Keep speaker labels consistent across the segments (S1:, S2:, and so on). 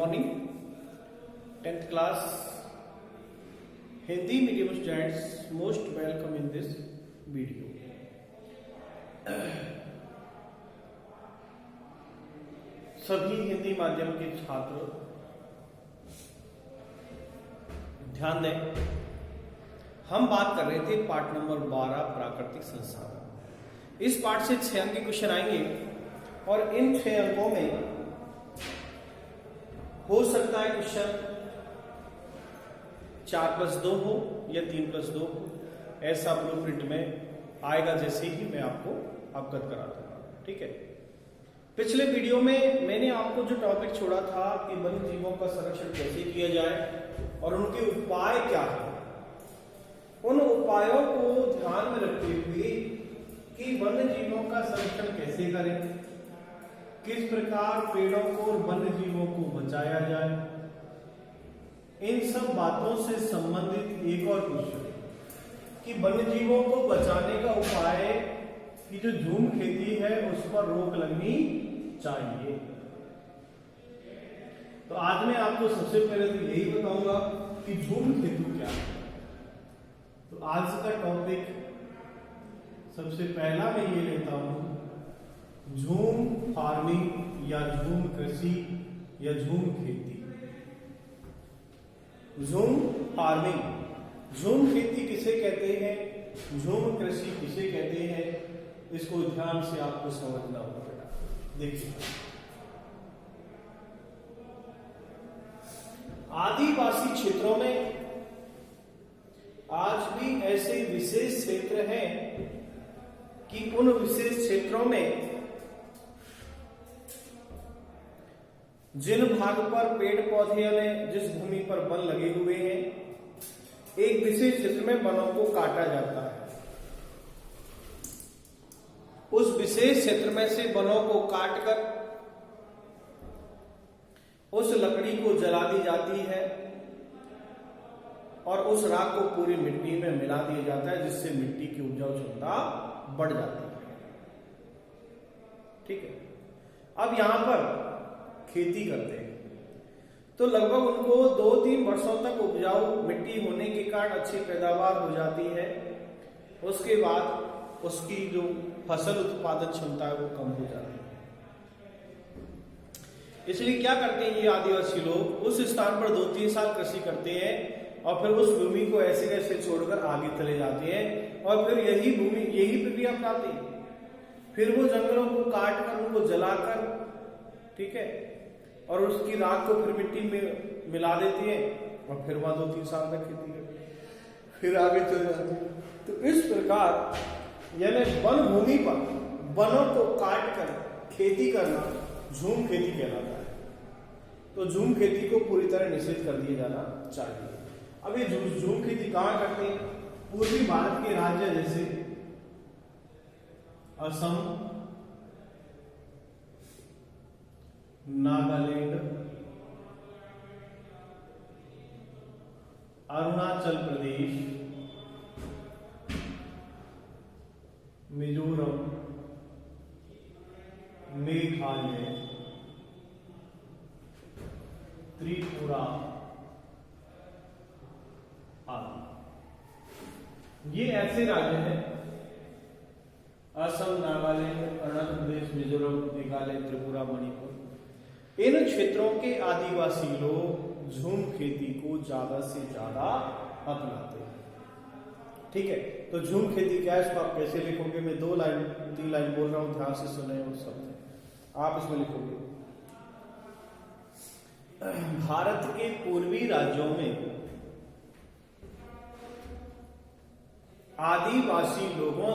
S1: morning, 10th class Hindi medium students, most welcome in this video. सभी हिंदी माध्यम के छात्र ध्यान दें, हम बात कर रहे थे पार्ट नंबर 12 प्राकृतिक संसाधन। इस पार्ट से 6 अंक के क्वेश्चन आएंगे और इन 6 अंकों में हो सकता है क्वेश्चन 4+2 हो या 3+2 हो, ऐसा ब्लूप्रिंट में आएगा जैसे ही मैं आपको अवगत करा दूंगा। ठीक है, पिछले वीडियो में मैंने आपको जो टॉपिक छोड़ा था कि वन्य जीवों का संरक्षण कैसे किया जाए और उनके उपाय क्या है, उन उपायों को ध्यान में रखते हुए कि वन्य जीवों का संरक्षण कैसे करें, किस प्रकार पेड़ों को और वन्य जीवों को बचाया जाए, इन सब बातों से संबंधित एक और क्वेश्चन कि वन्य जीवों को बचाने का उपाय की जो झूम खेती है उस पर रोक लगनी चाहिए। तो आज मैं आपको सबसे पहले तो यही बताऊंगा कि झूम खेती क्या है। तो आज का टॉपिक सबसे पहला मैं ये लेता हूं, झूम फार्मिंग या झूम कृषि या झूम खेती। झूम फार्मिंग, झूम खेती किसे कहते हैं, झूम कृषि किसे कहते हैं, इसको ध्यान से आपको समझना होगा बेटा। देखिए, आदिवासी क्षेत्रों में आज भी ऐसे विशेष क्षेत्र हैं कि उन विशेष क्षेत्रों में जिन भाग पर पेड़ पौधे यानी जिस भूमि पर वन लगे हुए हैं, एक विशेष क्षेत्र में वनों को काटा जाता है। उस विशेष क्षेत्र में से वनों को काटकर उस लकड़ी को जला दी जाती है और उस राख को पूरी मिट्टी में मिला दिया जाता है, जिससे मिट्टी की उपजाऊ क्षमता बढ़ जाती है। ठीक है, अब यहां पर खेती करते हैं तो लगभग उनको 2-3 वर्षों तक उपजाऊ मिट्टी होने के कारण अच्छी पैदावार हो जाती है। उसके बाद उसकी जो फसल उत्पादन क्षमता है वो कम हो जाती है। इसलिए क्या करते हैं ये आदिवासी लोग, उस स्थान पर 2-3 साल कृषि करते हैं और फिर उस भूमि को ऐसे कैसे छोड़कर आगे चले जाते हैं और फिर यही प्रक्रिया अपनाते हैं। फिर वो जंगलों को काट कर उनको जलाकर, ठीक है, और उसकी राख को फिर मिट्टी में मिला देती है और फिर वहां 2-3 साल तक खेती करती है, फिर आगे चले जाती है। तो इस प्रकार यानी वन भूमि पर वनों को काट कर खेती करना झूम खेती कहलाता है। तो झूम खेती को पूरी तरह निषेध कर दिया जाना चाहिए। अब ये झूम खेती कहां करते हैं, पूर्वी भारत के राज्य जैसे असम, नागालैंड, अरुणाचल प्रदेश, मिजोरम, मेघालय, त्रिपुरा आदि, ये ऐसे राज्य हैं, असम, नागालैंड, अरुणाचल प्रदेश, मिजोरम, मेघालय, त्रिपुरा, मणिपुर, इन क्षेत्रों के आदिवासी लोग झूम खेती को ज्यादा से ज्यादा अपनाते हैं। ठीक है, तो झूम खेती क्या है, इसको आप कैसे लिखोगे, मैं 2-3 लाइन बोल रहा हूं, ध्यान से सुने और शब्द आप इसमें लिखोगे। भारत के पूर्वी राज्यों में आदिवासी लोगों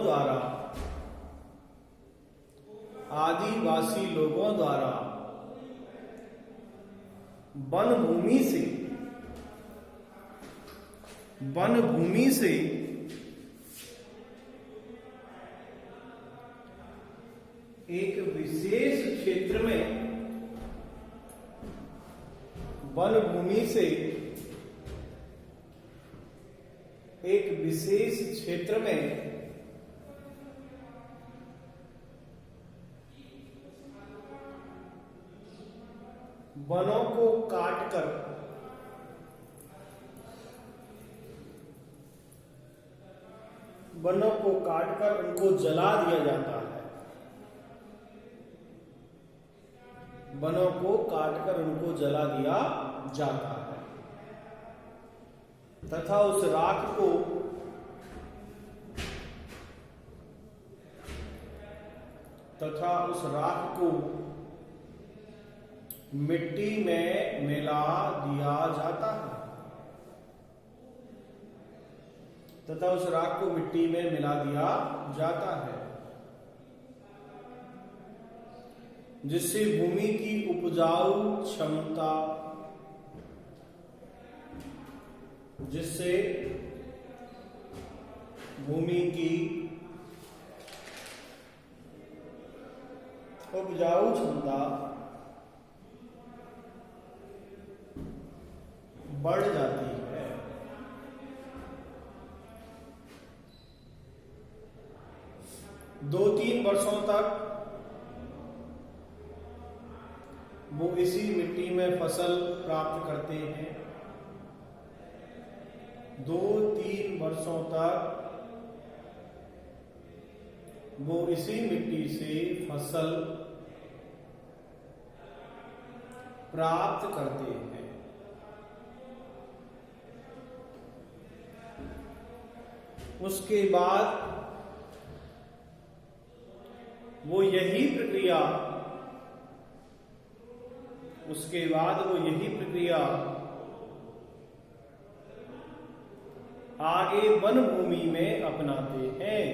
S1: द्वारा वन भूमि से एक विशेष क्षेत्र में वनों को काटकर उनको जला दिया जाता है। वनों को काटकर उनको जला दिया जाता है तथा उस राख को मिट्टी में मिला दिया जाता है। जिससे भूमि की उपजाऊ क्षमता बढ़ जाती है। दो तीन वर्षों तक वो इसी मिट्टी में फसल प्राप्त करते हैं। 2-3 वर्षों तक वो इसी मिट्टी से फसल प्राप्त करते हैं। उसके बाद वो यही प्रक्रिया आगे वन भूमि में अपनाते हैं।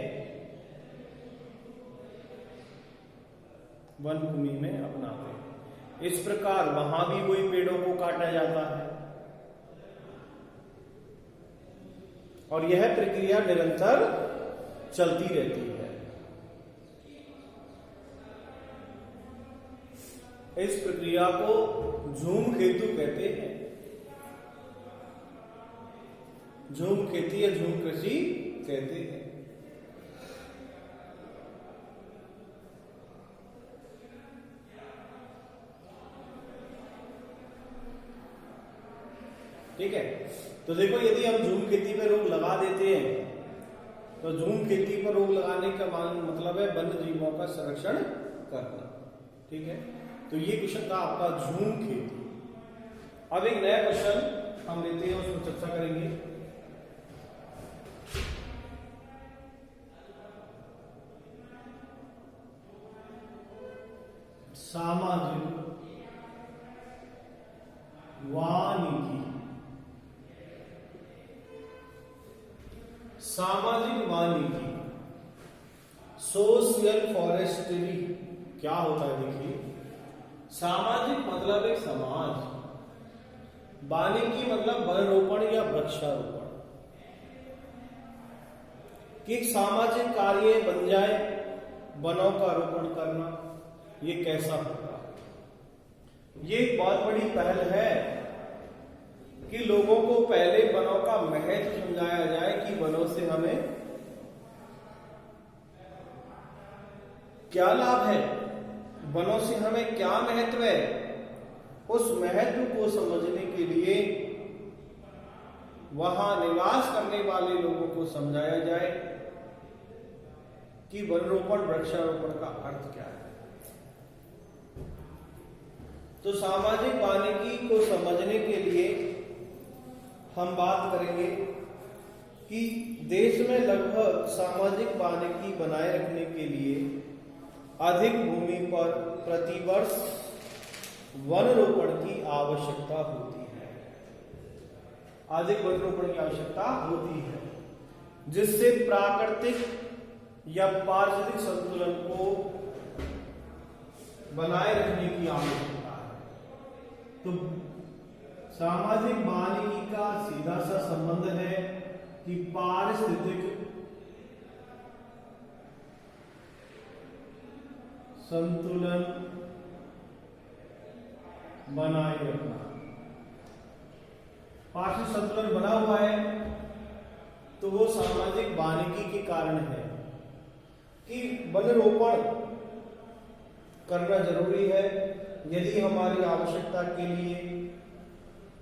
S1: इस प्रकार वहां भी वही पेड़ों को काटा जाता है और यह प्रक्रिया निरंतर चलती रहती है। इस प्रक्रिया को झूम खेती कहते हैं। झूम खेती या झूम कृषि कहते हैं। ठीक है, तो देखो यदि हम झूम खेती पर रोक लगा देते हैं तो झूम खेती पर रोक लगाने का मतलब है वन्य जीवों का संरक्षण करना। ठीक है, तो ये क्वेश्चन था आपका झूम खेती। अब एक नया क्वेश्चन हम लेते हैं, उसको चर्चा करेंगे। सामाजिक वानिकी सोशल फॉरेस्ट्री क्या होता है? देखिए, सामाजिक मतलब एक समाज, वानिकी मतलब वन रोपण या वृक्षारोपण। कि सामाजिक कार्य बन जाए वनों का रोपण करना, ये कैसा होगा? ये एक बहुत बड़ी पहल है कि लोगों को पहले वनों का महत्व समझाया जाए कि वनों से हमें क्या लाभ है, वनों से हमें क्या महत्व है। उस महत्व को समझने के लिए वहां निवास करने वाले लोगों को समझाया जाए कि वन रोपण वृक्षारोपण का अर्थ क्या है। तो सामाजिक वानिकी को समझने के लिए हम बात करेंगे कि देश में लगभग सामाजिक वानिकी बनाए रखने के लिए अधिक भूमि पर प्रतिवर्ष वन रोपण की आवश्यकता होती है। अधिक वन रोपण की आवश्यकता होती है, जिससे प्राकृतिक या पारिस्थितिक संतुलन को बनाए रखने की आवश्यकता है। तो सामाजिक वानिकी का सीधा सा संबंध है कि पारिस्थितिक संतुलन बनाए रखना। पारिस्थितिक संतुलन बना हुआ है तो वो सामाजिक वानिकी के कारण है कि वन रोपण करना जरूरी है, यदि हमारी आवश्यकता के लिए,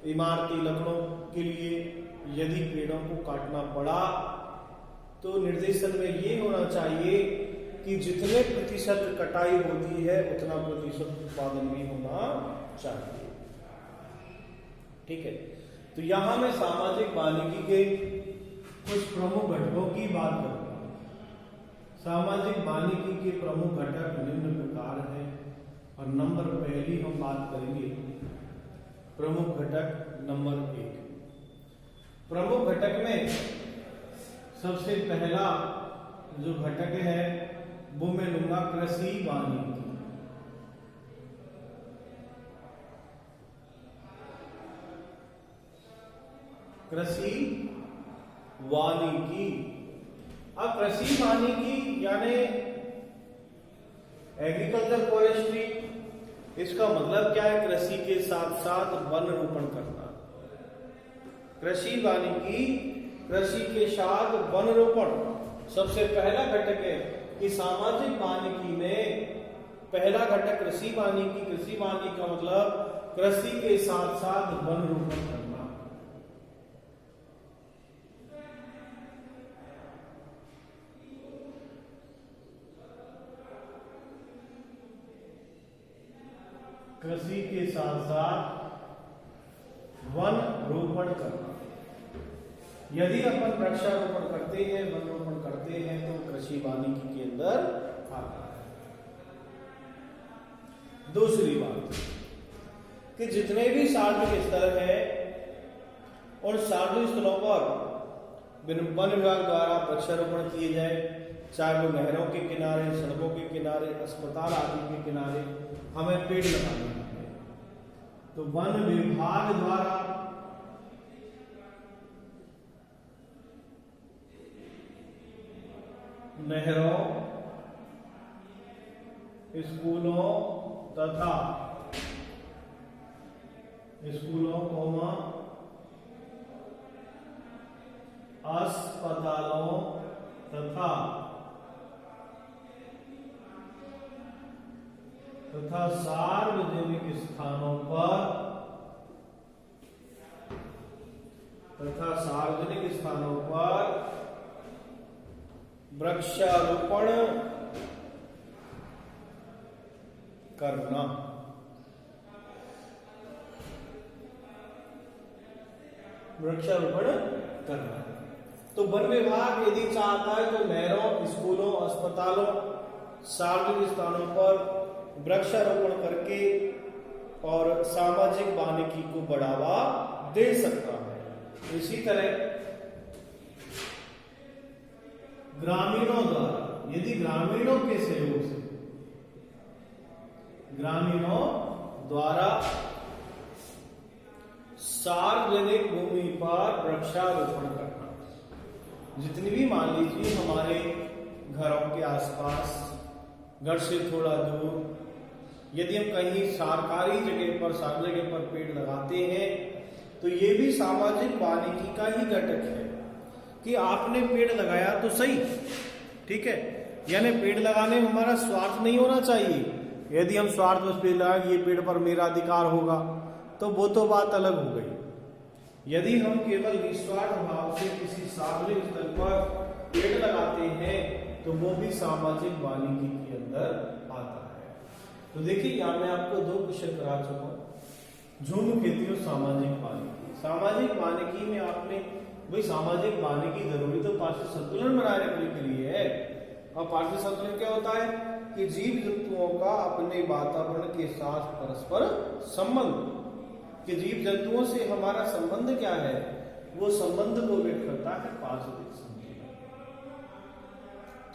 S1: इमारती लकड़ों के लिए यदि पेड़ों को काटना पड़ा तो निर्देशन में ये होना चाहिए कि जितने प्रतिशत कटाई होती है उतना प्रतिशत उत्पादन भी होना चाहिए। ठीक है, तो यहां मैं सामाजिक वानिकी के कुछ प्रमुख घटकों की बात करूंगा। सामाजिक वानिकी के प्रमुख घटक निम्न प्रकार हैं और नंबर पहली हम बात करेंगे प्रमुख घटक नंबर 1। प्रमुख घटक में सबसे पहला जो घटक है वो मैं लूंगा कृषि वानिकी। कृषि वानिकी। अब कृषि वानिकी यानी एग्रीकल्चर फॉरेस्ट्री, इसका मतलब क्या है? कृषि के साथ साथ वन रोपण करना। कृषि वानिकी कृषि के साथ वन रोपण सबसे पहला घटक है कि सामाजिक वानिकी में पहला घटक कृषि वानिकी। कृषि वानिकी का मतलब कृषि के साथ साथ वन रोपण करना। कृषि के साथ साथ वन रोपण करना। यदि अपन वृक्षारोपण करते हैं, वन रोपण करते हैं तो कृषि वानिकी के अंदर आता है। दूसरी बात कि जितने भी सार्वजनिक स्थल है उन सार्वजनिक स्थलों पर वन विभाग द्वारा वृक्षारोपण किए जाए, चाहे वो नहरों के किनारे, सड़कों के किनारे, अस्पताल आदि के किनारे हमें पेड़ लगाने हैं। तो वन विभाग द्वारा नहरों, स्कूलों तथा अस्पतालों तथा सार्वजनिक स्थानों पर वृक्षारोपण करना। वृक्षारोपण करना। तो वन विभाग यदि चाहता है तो नहरों, स्कूलों, अस्पतालों, सार्वजनिक स्थानों पर वृक्षारोपण करके और सामाजिक वानिकी को बढ़ावा दे सकता है। इसी तरह ग्रामीणों द्वारा, यदि ग्रामीणों के सहयोग से, ग्रामीणों द्वारा सार्वजनिक भूमि पर वृक्षारोपण करना। जितनी भी मान लीजिए हमारे घरों के आसपास, घर से थोड़ा दूर, यदि हम कहीं सरकारी जगह पर, सार्वजनिक जगह पर पेड़ लगाते हैं तो ये भी सामाजिक वानिकी का ही घटक है कि आपने पेड़ लगाया तो सही, ठीक है। यानी पेड़ लगाने में हमारा स्वार्थ नहीं होना चाहिए। यदि हम स्वार्थ बस पेड़ लगाए, ये पेड़ पर मेरा अधिकार होगा, तो वो तो बात अलग हो गई। यदि हम केवल निस्वार्थ भाव से किसी सार्वजनिक स्थल पर पेड़ लगाते हैं तो वो भी सामाजिक वानिकी के अंदर आता है। तो देखिए यहाँ मैं आपको 2 क्वेश्चन करा चुका हूं, झुंड खेती और सामाजिक वानिकी। सामाजिक वानिकी में आपने भाई सामाजिक वानिकी जरूरी तो पारिस्थितिक संतुलन बनाए रखने के लिए है। और पारिस्थितिक संतुलन क्या होता है कि जीव जंतुओं का अपने वातावरण के साथ परस्पर संबंध, कि जीव जंतुओं से हमारा संबंध क्या है, वो संबंध को व्यक्त करता है पारिस्थितिक संतुलन।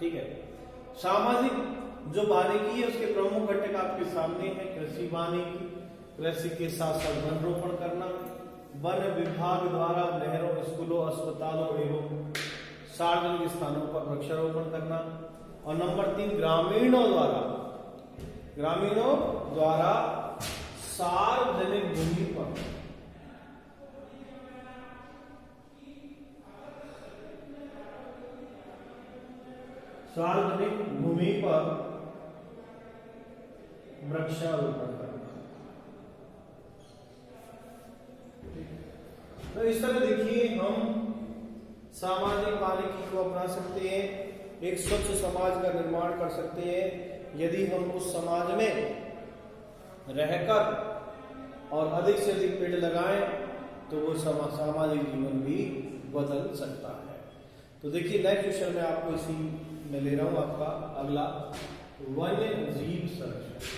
S1: ठीक है। सामाजिक जो वानिकी है उसके प्रमुख घटक आपके सामने है। कृषि वानिकी, कृषि के साथ साथ वन रोपण करना, वन विभाग द्वारा नहरों, स्कूलों, अस्पतालों एवं सार्वजनिक स्थानों पर वृक्षारोपण करना। और नंबर 3 ग्रामीणों द्वारा सार्वजनिक भूमि पर वृक्षारोपण करना। तो इस तरह देखिए हम सामाजिक मानकीय को अपना सकते हैं, एक स्वच्छ समाज का निर्माण कर सकते हैं यदि हम उस समाज में रहकर और अधिक से अधिक पेड़ लगाएं तो वो सामाजिक जीवन भी बदल सकता है। तो देखिए नेक्स्ट क्वेश्चन में आपको इसी में ले रहा हूं आपका अगला वन्य जीव संरक्षण।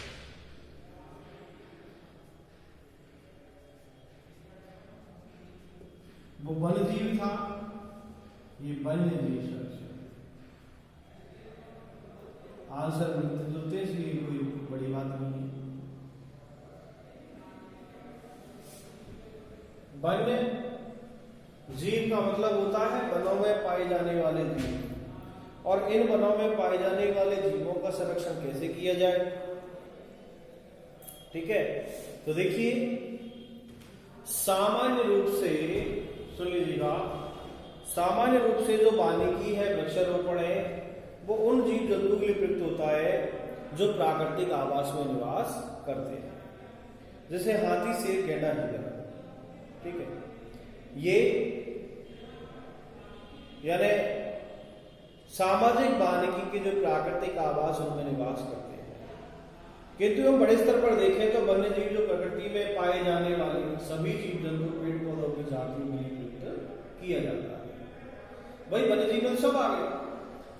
S1: वो वन्य जीव था, ये वन्य जीव संरक्षण आंसर मिलते जुलते, इसलिए कोई बड़ी बात नहीं है। वन्य जीव का मतलब होता है वनों में पाए जाने वाले जीव, और इन वनों में पाए जाने वाले जीवों का संरक्षण कैसे किया जाए। ठीक है, तो देखिए सामान्य रूप से सुन लीजिएगा, सामान्य रूप से जो वानिकी है, वृक्षारोपण है, वो उन जीव जंतु के लिए प्रयुक्त होता है जो प्राकृतिक आवास में निवास करते हैं, जैसे हाथी, शेर, गैंडा, हिरण। ठीक है, ये यानी सामाजिक वानिकी के जो प्राकृतिक आवास उनमें निवास करते हैं। किंतु हम बड़े स्तर पर देखें तो वन्य जीव जो प्रकृति में पाए जाने वाले सभी जीव जंतु, पेड़ पौधों की जाति में प्रयुक्त किया जाता है। भाई वन्य जीवन सब आ गए,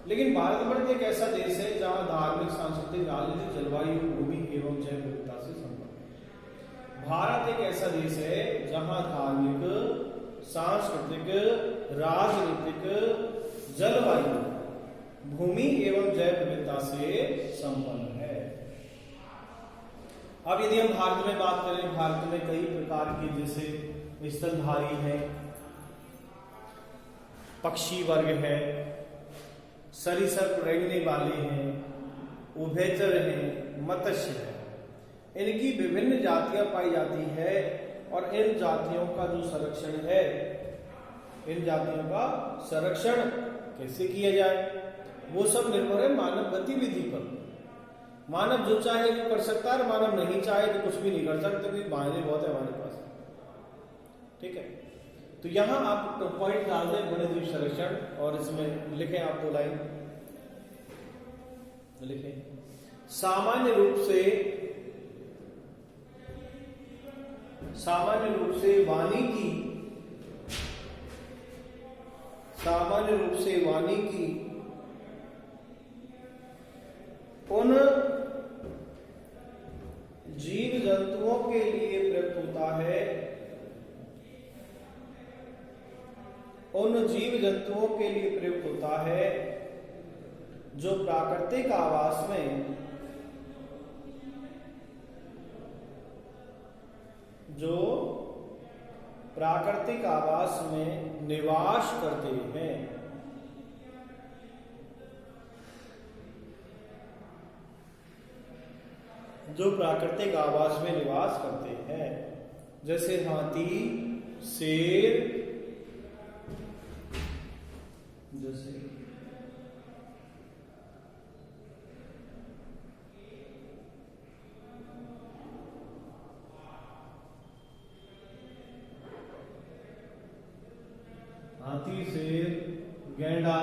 S1: लेकिन भारतवर्ष एक ऐसा देश है जहां धार्मिक, सांस्कृतिक, राजनीतिक, जलवायु, भूमि एवं जैव विविधता से संबंधित है। भारत एक ऐसा देश है जहां धार्मिक, सांस्कृतिक, राजनीतिक, जलवायु, भूमि एवं जैव विविधता से संपन्न है। अब यदि हम भारत में बात करें, भारत में कई प्रकार की जैसे स्तनधारी है, पक्षी वर्ग है, सरीसृप रेंगने वाले हैं, उभयचर हैं, मत्स्य है, इनकी विभिन्न जातियां पाई जाती है। और इन जातियों का जो संरक्षण है, इन जातियों का संरक्षण कैसे किया जाए, वो सब निर्भर है मानव गतिविधि पर। मानव जो चाहे वो कर सकता है, मानव नहीं चाहे तो कुछ भी नहीं कर सकते, क्योंकि बहाने बहुत है हमारे पास। ठीक है, तो यहां आप पॉइंट डाल दें वन्य जीव संरक्षण, और इसमें लिखें आप 2 लाइन लिखें। सामान्य रूप से वानिकी उन जीव जंतुओं के लिए प्रयुक्त होता है, उन जीव जंतुओं के लिए प्रयुक्त होता है जो प्राकृतिक आवास में निवास करते हैं। जो प्राकृतिक आवास में निवास करते हैं, जैसे हाथी, शेर, जैसे हाथी, शेर, गैंडा,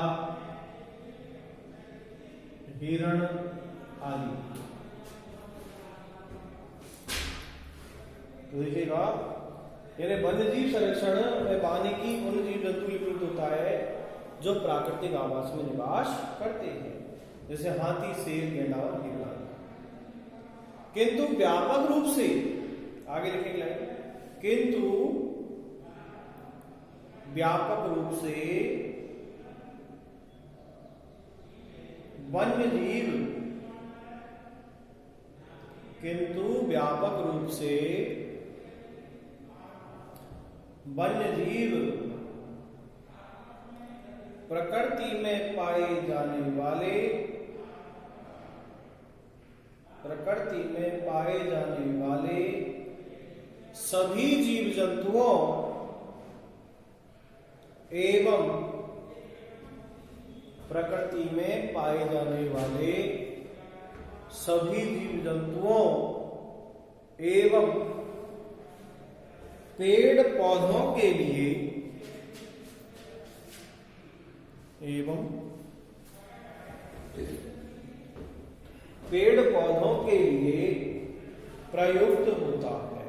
S1: हिरण आदि। तो देखिएगा, यानी वन्य जीव संरक्षण में वानिकी उन जीव जंतु के प्रयुक्त होता है जो प्राकृतिक आवास में निवास करते हैं, जैसे हाथी, शेर, गैंडा और हिरण। किंतु व्यापक रूप से, आगे लिखेंगे, किंतु व्यापक रूप से वन्य जीव, किंतु व्यापक रूप से वन्य जीव प्रकृति में पाए जाने वाले सभी जीव जंतुओं एवं प्रकृति में पाए जाने वाले सभी जीव जंतुओं एवं पेड़ पौधों के लिए एवं पेड़ पौधों के लिए प्रयुक्त होता है।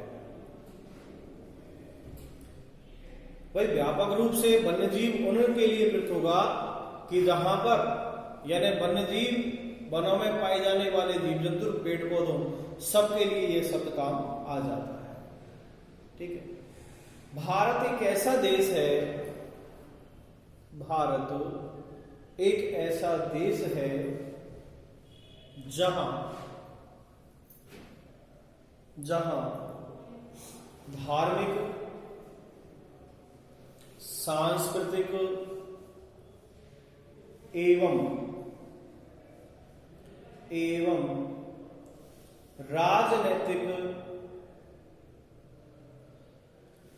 S1: भाई व्यापक रूप से वन्यजीव उनके लिए प्रयुक्त होगा कि जहां पर यानी वन्यजीव वनों में पाए जाने वाले जीव जंतु पेड़ पौधों सबके लिए ये शब्द काम आ जाता है। ठीक है। भारत एक ऐसा देश है, भारत एक ऐसा देश है जहां धार्मिक, सांस्कृतिक एवं राजनीतिक,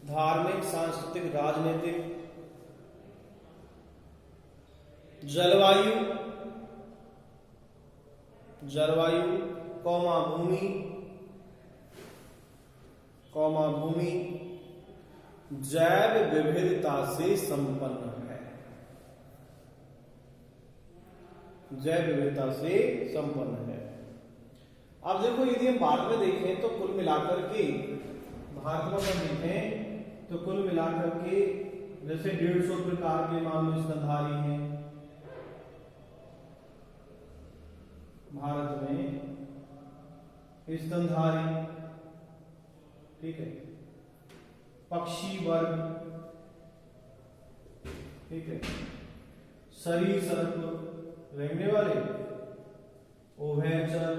S1: धार्मिक, सांस्कृतिक, राजनीतिक, जलवायु भूमि जैव विविधता से संपन्न है। जैव विविधता से संपन्न है। अब देखो यदि हम भारत में देखें तो कुल मिलाकर के भारत में देखें तो कुल मिलाकर के जैसे 150 प्रकार के मानव स्तनधारी हैं भारत में, स्तनधारी, ठीक है, पक्षी वर्ग, ठीक है, सरीसृप रहने वाले, उभयचर,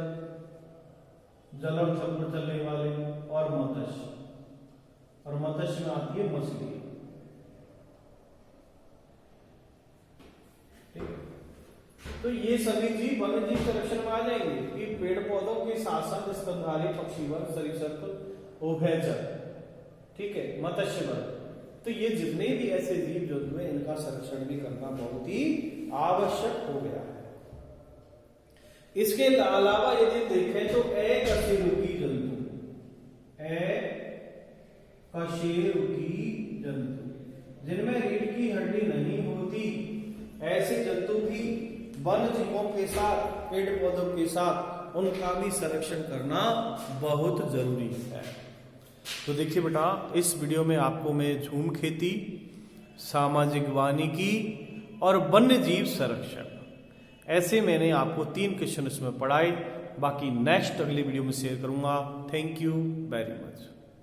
S1: जलम थल पर चलने वाले, और मत्स्य, और मत्स्य में आती है मछली। ठीक है। तो ये सभी जीव वन्य जीव संरक्षण में आ जाएंगे कि पेड़ पौधों के साथ साथ स्तनधारी, पक्षी वर्ग, सरीसृप, उभयचर, ठीक है, मत्स्य वर्ग, तो ये जितने भी ऐसे जीव जंतु हैं इनका संरक्षण भी करना बहुत ही आवश्यक हो गया है। इसके अलावा यदि देखें तो अकशेरुकी जंतु, जिनमें रीढ़ की हड्डी नहीं होती, ऐसे जंतु भी वन जीवों के साथ, पेड़ पौधों के साथ उनका भी संरक्षण करना बहुत जरूरी है। तो देखिए बेटा, इस वीडियो में आपको मैं झूम खेती, सामाजिक वानिकी और वन्य जीव संरक्षण, ऐसे मैंने आपको 3 क्वेश्चन इसमें पढ़ाए। बाकी नेक्स्ट अगले वीडियो में शेयर करूंगा। Thank you very much.